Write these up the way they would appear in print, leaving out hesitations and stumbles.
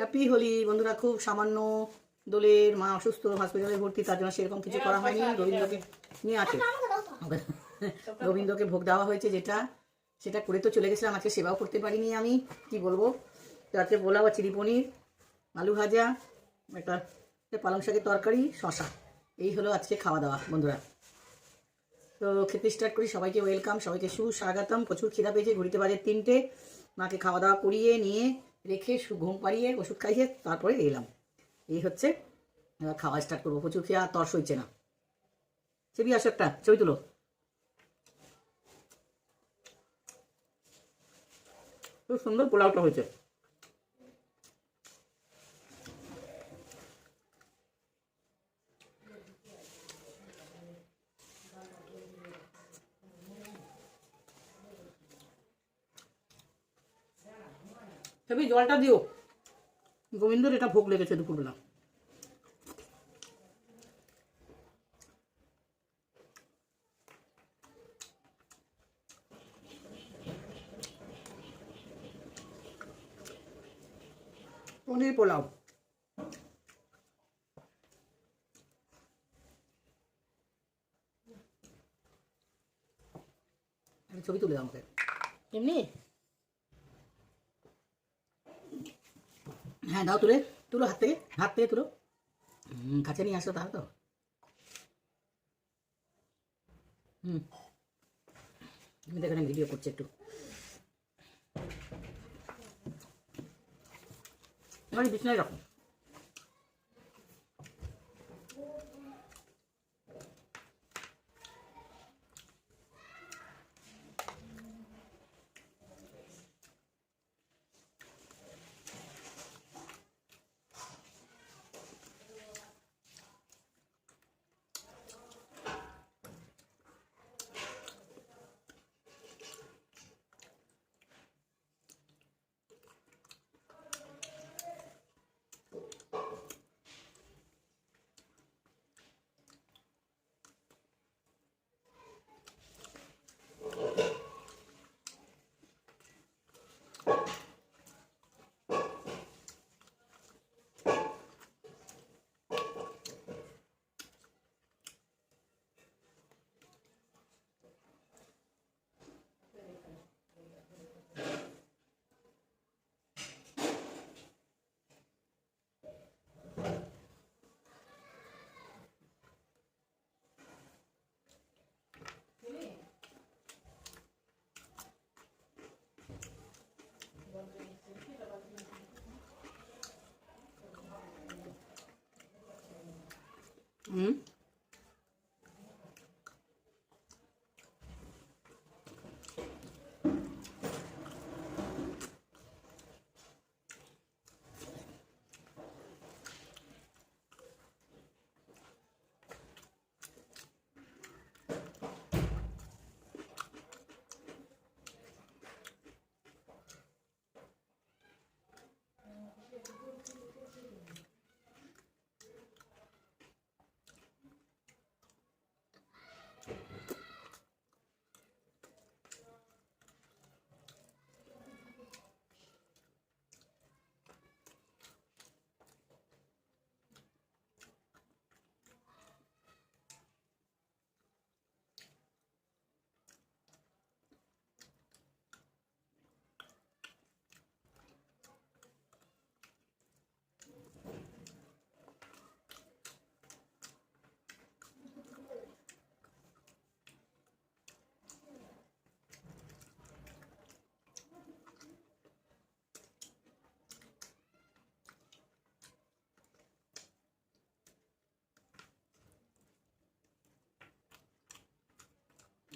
Happy Holi বন্ধুরা। খুব সামান্য দোলের মা অসুস্থ, হসপিটালে ভর্তি, তার জন্য সেরকম কিছু করা হয়নি। গোবিন্দকে নিয়ে আছে, গোবিন্দকে ভোগ দেওয়া হয়েছে যেটা, সেটা করে তো চলে গেছিলাম। আজকে সেবাও করতে পারিনি। আমি কি বলবো, তো আজকে পোলাও, চিলি পনির, আলু ভাজা, একটা পালং শাকের তরকারি, শশা, এই হলো আজকে খাওয়া দাওয়া বন্ধুরা। তো খেতে স্টার্ট করি। সবাইকে ওয়েলকাম, সবাইকে সুস্বাগতম। প্রচুর খিদা পেয়েছে, ঘড়িতে বাজে 3টে। মাকে খাওয়া দাওয়া করিয়ে নিয়ে রেখে ঘুম পাড়িয়ে ওষুধ খাইয়ে তারপরে এলাম। এই হচ্ছে, এবার খাওয়া স্টার্ট করবো। প্রচুর খেয়ে আর তর্স হচ্ছে না। ছবি আসো, একটা ছবি তুলো। খুব সুন্দর পোলাওটা হয়েছে। ছবি জলটা দিও, গোবিন্দর এটা ভোগ লেগেছে দুপুরবেলা। পনির পোলাও, ছবি তুলে দাও আমাকে এমনি। হ্যাঁ দাও, তুলে তুলো, হাত থেকে তুলো। কাছে নিয়ে আসো তাহলে তো। তুমি দেখেন ভিডিও করছি একটু। আমি বিছনায় রাখো। হুম,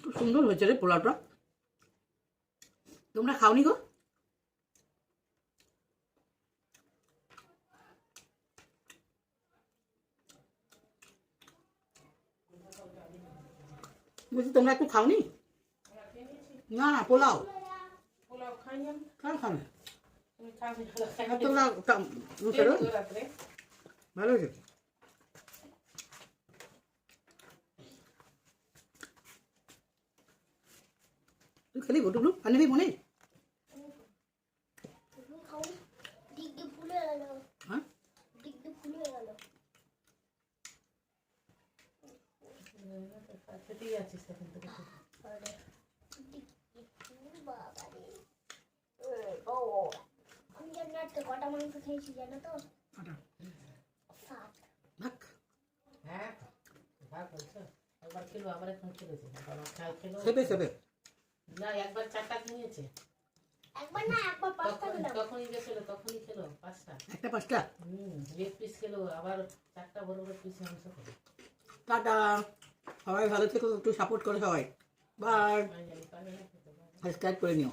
খুব সুন্দর হয়েছে রে পোলাওটা। তোমরা খাওনি গো? বলছি তোমরা একটু খাওনি? না না, পোলাও খাও না। তোমরা ভালো হয়েছে। তুই খেলি গো টুকলু, আর নিবি মনে? খেতেই আছিস তখন থেকে। আমি জানি না আজকে কটা মাংস খেয়েছি জানো তো? আটা 7। ভাগ হ্যাঁ ভাগ বলছো, একবার খেলো আবার এখন খেলেছে, বাবা খাই খেলো সেবে সেবে না, একবার 4টা নিয়েছে, একবার না একবার 5টা খেলাম। তখনই গেছিল, তখনই খেলো 5টা। একটা 5টা। লেগ পিস খেলো, আবার 4টা বড় বড় পিস মাংস খেলো। টাটা, সবাই ভালো থেকো, একটু সাপোর্ট করো সবাই, বাই, আমি জানি পারে না খেতে পারে। সাবস্ক্রাইব করে নিও।